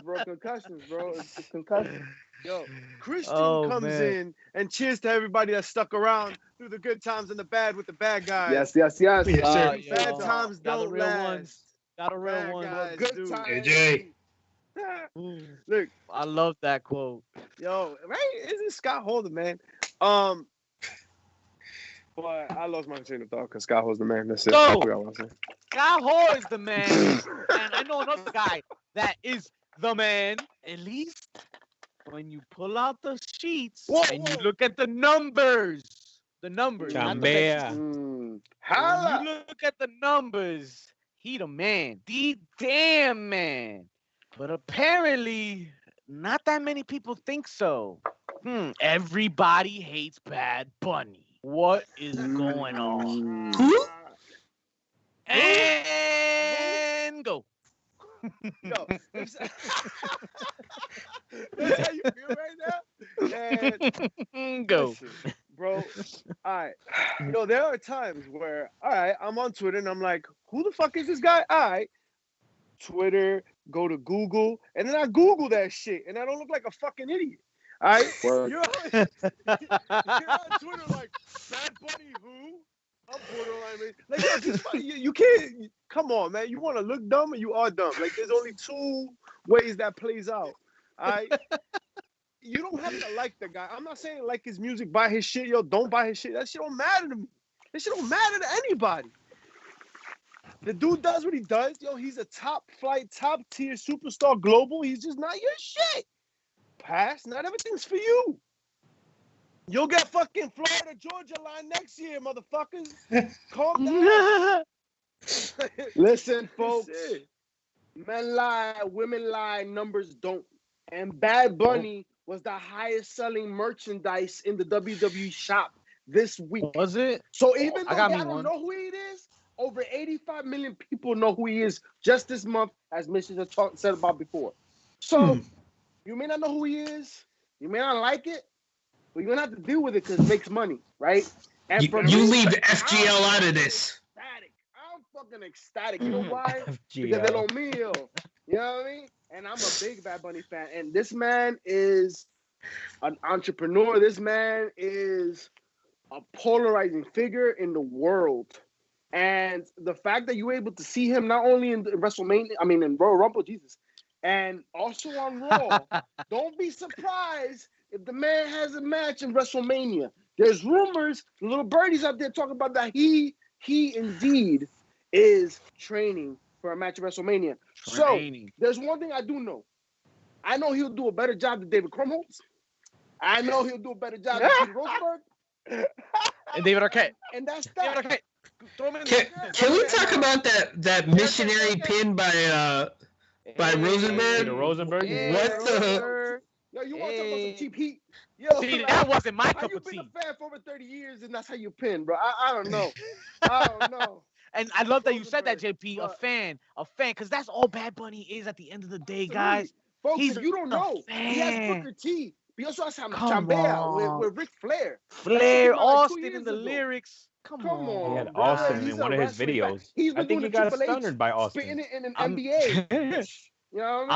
bro. Concussions, bro. It's concussions. Yo, Christian Oh, comes man. in and cheers to everybody that stuck around through the good times and the bad with the bad guys. Yes, Yes, sir. Bad Yo, times got a don't real last. one. Got a real Bad one. guys Good do. times. AJ. Look, I love that quote. yo, right? Isn't Scott Holden, man? But I lost my train of thought because Scott Hall's the man. That's it. So- I forgot what I was saying. Scott Hall is the man, and I know another guy that is the man. At least when you pull out the sheets and you look at the numbers, not the Chambea. metrics. When Holla! you look at the numbers, he the man, the damn man. But apparently, not that many people think so. Everybody hates Bad Bunny. What is going on? Who? And go. Yo, that's how you feel right now? And Go. listen, bro. All right. Yo, there are times where, all right, I'm on Twitter and I'm like, who the fuck is this guy? All right. Twitter, go to Google, and then I Google that shit, and I don't look like a fucking idiot. All right? You're on Twitter like, Bad Bunny who? I'm borderline, man. Like, yo, just, you can't, come on, man. You want to look dumb or you are dumb. Like, there's only two ways that plays out. All right? You don't have to like the guy. I'm not saying like his music, buy his shit. Yo, don't buy his shit. That shit don't matter to me. That shit don't matter to anybody. The dude does what he does. Yo, he's a top flight, top tier superstar global. He's just not your shit. Pass. Not everything's for you. You'll get fucking Florida, Georgia line next year, motherfuckers. Calm down. Listen, folks. Men lie, women lie, numbers don't. And Bad Bunny was the highest selling merchandise in the WWE shop this week. Was it? So even though I got y'all me don't one. know who he is, over 85 million people know who he is just this month, as Mr. just said about before. So you may not know who he is, you may not like it, but you're gonna have to deal with it because it makes money, right? And for You me, leave FGL out of this. ecstatic. I'm fucking ecstatic. You know why? FGL. Because de lo mío. You know what I mean? And I'm a big Bad Bunny fan. And this man is an entrepreneur. This man is a polarizing figure in the world. And the fact that you were able to see him not only in WrestleMania, I mean in Royal Rumble, Jesus, and also on Raw, don't be surprised if the man has a match in WrestleMania. There's rumors, little birdies out there talking about that he indeed is training for a match at WrestleMania. So there's one thing I do know. I know he'll do a better job than David Krumholtz. I know he'll do a better job than Peter Rosenberg. And David Arquette. And that's David that. Arquette. Throw him in Can we talk about that missionary pin by Rosenberg? Peter Rosenberg. What the? Yo, you want to talk about some cheap heat? Yo, See, like, that wasn't my how cup you of been tea. a fan for over 30 years and that's how you pin, bro? I don't know. I don't know. And I love that you said that, Rosenberg, JP. but- a fan, because that's all Bad Bunny is at the end of the day, guys. Folks, He's if you don't a know, he has fan. Booker T. He also has Come Chambea with Ric Flair. Flair, came out like 2 Austin years in the ago. lyrics. Come Come on. He had bro. Austin He's in a one of his wrestling fan. videos. He's been I think doing he got Triple H, stunned by Austin. spitting it in an I'm- NBA. You know what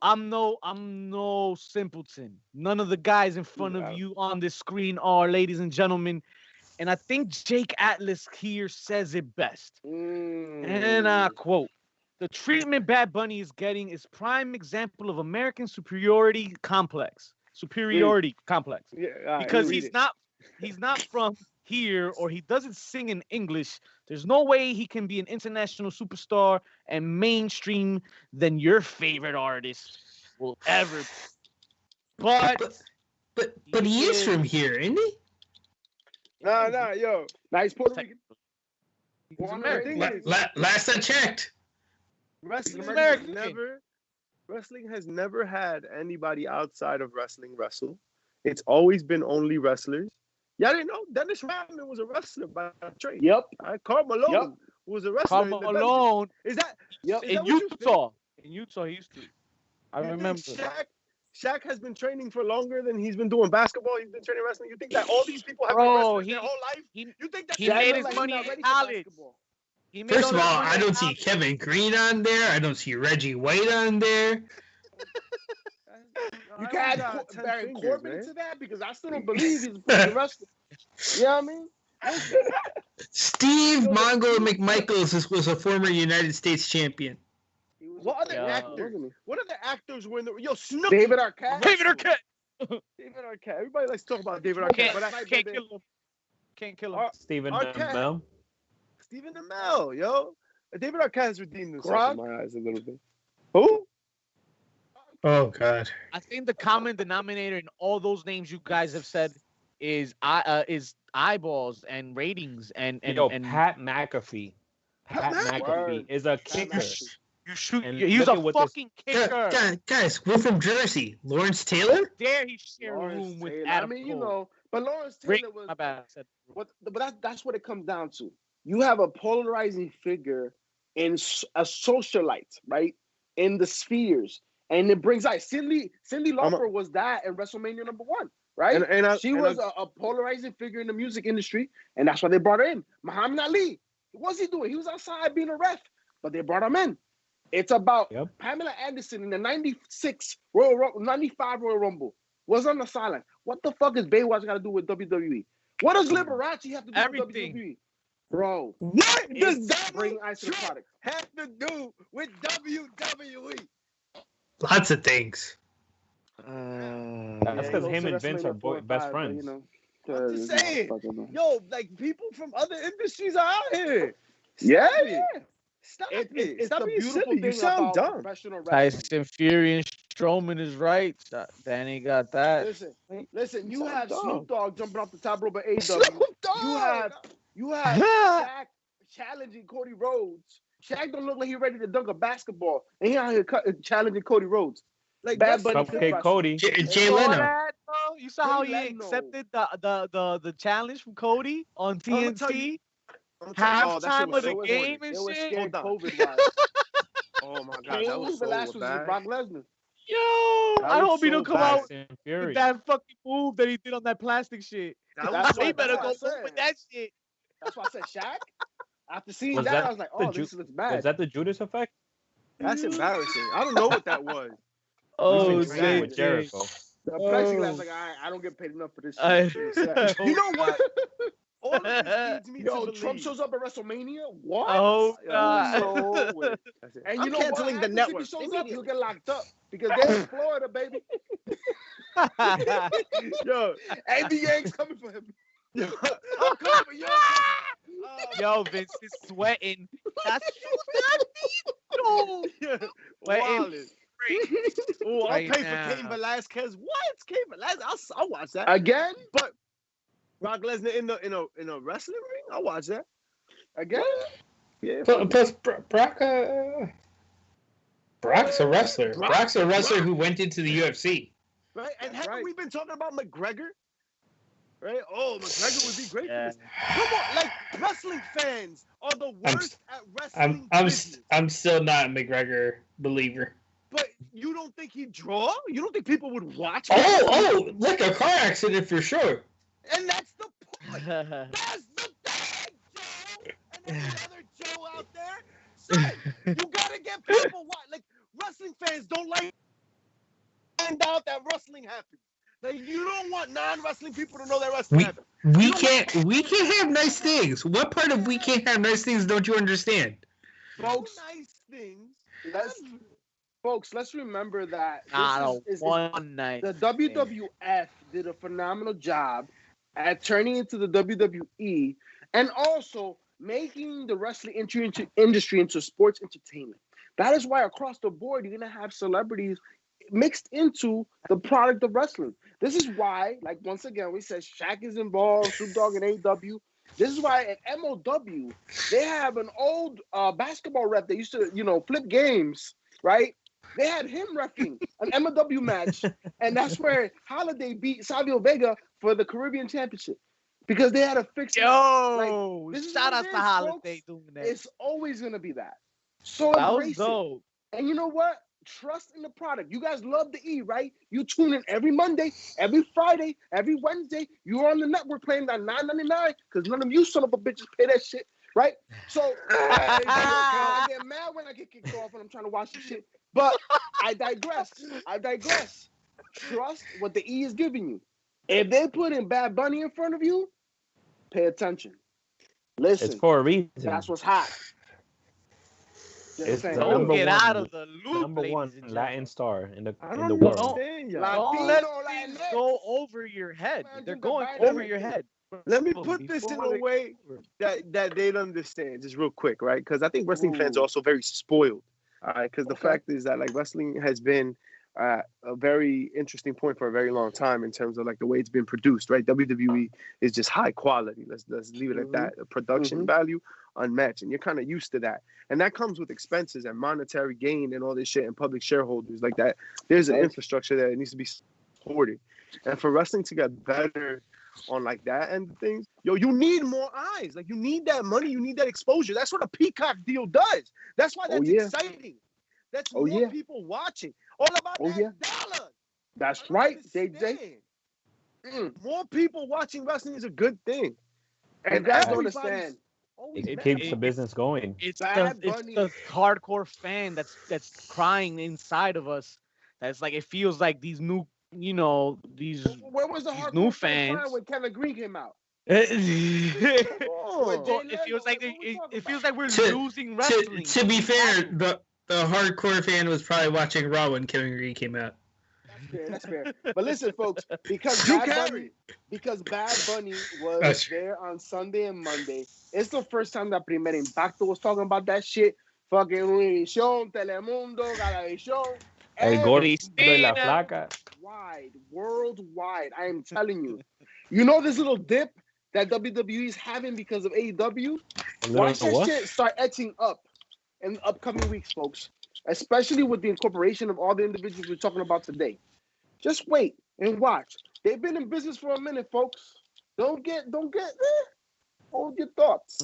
I mean? I'm no simpleton. None of the guys in front of you on this screen are, ladies and gentlemen. And I think Jake Atlas here says it best. And I quote, "The treatment Bad Bunny is getting is prime example of American superiority complex. Yeah, Because he's not from here, or he doesn't sing in English. There's no way he can be an international superstar and mainstream than your favorite artist will ever be. But he is from here, isn't he? Nah, yo. Nice Puerto Rican. He's American. Last I checked. Wrestling He's has American. wrestling has never had anybody outside of wrestling wrestle. It's always been only wrestlers. Y'all didn't know Dennis Rodman was a wrestler by trade. Yep. Carl Malone was a wrestler. Karl Malone Is that Yep. is in that what you think? Utah. In Utah, he used to. I You think remember. Shaq has been training for longer than he's been doing basketball. He's been training wrestling. You think that all these people have been wrestlers their whole life? You think that he made his money in college. He made First of that all, money I in don't see college. Kevin Green on there. I don't see Reggie White on there. You can add Baron Corbin into that because I still don't believe he's a fucking wrestler. You know what I mean? Steve Mongo McMichaels was a former United States champion. What other actors? What other actors were in the? Yo, Snoop. David Arquette. David Arquette. David Arquette. Everybody likes to talk about David Arquette, but Can't kill him. Can't kill him. Stephen Arquette. Amell. Stephen Amell, yo. David Arquette has redeemed himself Gronk? in my eyes a little bit. Who? Oh God. I think the common denominator in all those names you guys have said is eyeballs and ratings and Pat McAfee. Pat McAfee is a kicker. You shoot. And He's look a at what fucking kicker. Guys, we're from Jersey. Lawrence Taylor? Dare he share a room with Adam Cole? You know, but Lawrence Taylor was. My bad. But that's what it comes down to. You have a polarizing figure in a socialite, right? In the spheres, and it brings out Cyndi Lauper was that in WrestleMania #1, right? She was a polarizing figure in the music industry, and that's why they brought her in. Muhammad Ali, what's he doing? He was outside being a ref, but they brought him in. It's about Pamela Anderson in the 95 Royal Rumble was on the sideline. What the fuck is Baywatch got to do with WWE? What does Liberace have to do with WWE? Bro, what does bring ice to the product have to do with WWE? Lots of things. That's because him and Vince are best friends. You know, I'm just saying, yo, like people from other industries are out here. Yeah. Stop It's being beautiful silly. You thing sound about dumb. professional wrestling. Tyson Fury and Strowman is right. Danny got that. Listen. You have Snoop Dogg jumping off the top rope of AEW. Snoop Dogg. You have Shaq challenging Cody Rhodes. Shaq don't look like he's ready to dunk a basketball, and he out here challenging Cody Rhodes. Like Bad Bunny. Cupcake Cody. Jay Leno. You saw how he accepted the challenge from Cody on TNT. Halftime of the game and shit. Oh my God, that was so bad. bad. Brock Lesnar. Yo, I hope he don't come out with Fury. that fucking move that he did on that plastic shit. He better go with that shit. That's why I said Shaq. After seeing that, I was like, oh, this looks bad. Was that the Judas effect? That's embarrassing. I don't know what that was. Oh, with Jericho. The plexiglass, like, I don't get paid enough for this shit. You know what? All of this leads me to believe. Trump shows up at WrestleMania? What? Oh, God. No way. And you know canceling what? the network. If he shows up, he'll get locked up because they're in Florida, baby. Yo, Andy Yang's coming for him. Yo, I'm coming for you. Yo, Vince is sweating. That's that mean? Sweating. Oh, I'll pay for Cain Velasquez. What? Cain Velasquez? I'll watch that again. But Brock Lesnar in a wrestling ring? I'll watch that again. Yeah. Plus, Brock's a wrestler. Brock's a wrestler who went into the UFC. Right, and haven't we been talking about McGregor? Right? Oh, McGregor would be great for this. Come on, like wrestling fans are the worst at wrestling. I'm still not a McGregor believer. But you don't think he'd draw? You don't think people would watch? Like a car accident for sure. And that's the point. That's the thing, Joe. And there's another Joe out there. So you gotta get people like wrestling fans don't like find out that wrestling happens. Like you don't want non-wrestling people to know that wrestling happens. We can't have nice things. What part of we can't have nice things don't you understand? Folks, nice things. Let's remember that the WWF did a phenomenal job at turning into the WWE and also making the wrestling industry into sports entertainment. That is why across the board, you're going to have celebrities mixed into the product of wrestling. This is why, like, once again, we said Shaq is involved, Snoop Dogg and AEW. This is why at MOW, they have an old basketball rep that used to, flip games, right? They had him reffing an MOW match, and that's where Holiday beat Savio Vega for the Caribbean Championship because they had a fixed. Yo, shout out to Holiday doing that. It's always gonna be that. So that embrace it. And you know what? Trust in the product. You guys love the E, right? You tune in every Monday, every Friday, every Wednesday. You're on the network playing that $9.99 because none of you son of a bitches pay that shit. right? So I get mad when I get kicked off and I'm trying to watch the shit. But I digress. Trust what the E is giving you. If they put in Bad Bunny in front of you, pay attention. Listen, It's for a reason. that's what's hot. It's the Don't number get one, out of the loop, number ladies one and Latin gentlemen. star in the I in don't the world. understand y'all. Don't let things go over your head. They're going over your head. Let me put this in a way that they'd understand, just real quick, right? Because I think wrestling fans are also very spoiled. All right, because the fact is that like wrestling has been a very interesting point for a very long time in terms of like the way it's been produced, right? WWE is just high quality. Let's leave it at that. The production value unmatched, and you're kind of used to that, and that comes with expenses and monetary gain and all this shit and public shareholders like that. There's an infrastructure that needs to be supported, and for wrestling to get better on like that end of things, yo, you need more eyes. Like you need that money, you need that exposure. That's what a Peacock deal does. That's why that's exciting. That's more people watching. All about that dollar. That's right, JJ. More people watching wrestling is a good thing. And you guys don't understand. It keeps the business going. It's the hardcore fan that's crying inside of us. That's like it feels like these new, these where was the hardcore new fan fans when Kevin Green came out? It feels like we're losing wrestling. To be fair, the hardcore fan was probably watching Raw when Kevin Green came out. That's fair. But listen, folks, because Bad Bunny was there on Sunday and Monday, it's the first time that Primer Impacto was talking about that shit. Fucking Univision, Telemundo, Galavisión. El Gordo y la Flaca. Worldwide, I am telling you. You know this little dip that WWE is having because of AEW? Watch that shit start etching up in the upcoming weeks, folks. Especially with the incorporation of all the individuals we're talking about today. Just wait and watch. They've been in business for a minute, folks. Don't get hold your thoughts.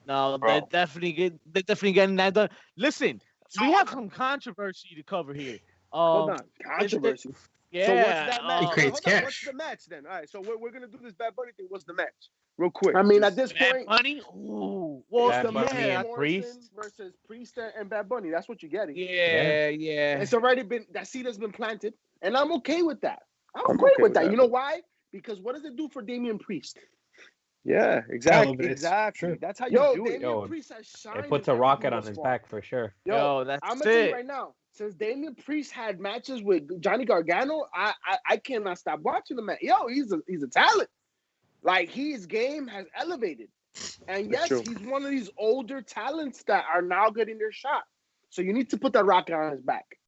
No, they're definitely getting that done. Listen, we have some controversy to cover here. Hold on, controversy. Yeah. So what's that match? What's the match then? All right, so we're gonna do this Bad Bunny thing. What's the match? Real quick. I mean, at this point, Bunny. Ooh. Well, Bad it's the Bunny man and Priest versus Priest and Bad Bunny. That's what you're getting. Yeah. It's already been that seed has been planted, and I'm okay with that. I'm okay with that. You know why? Because what does it do for Damian Priest? Yeah, exactly. True. That's how you do it. Damian Priest has shined. It puts a rocket on his back for sure. Yo, that's I'm gonna tell you right now. Since Damian Priest had matches with Johnny Gargano, I cannot stop watching the man. Yo, he's a talent. Like his game has elevated, and yes, he's one of these older talents that are now getting their shot. So you need to put that rocket on his back.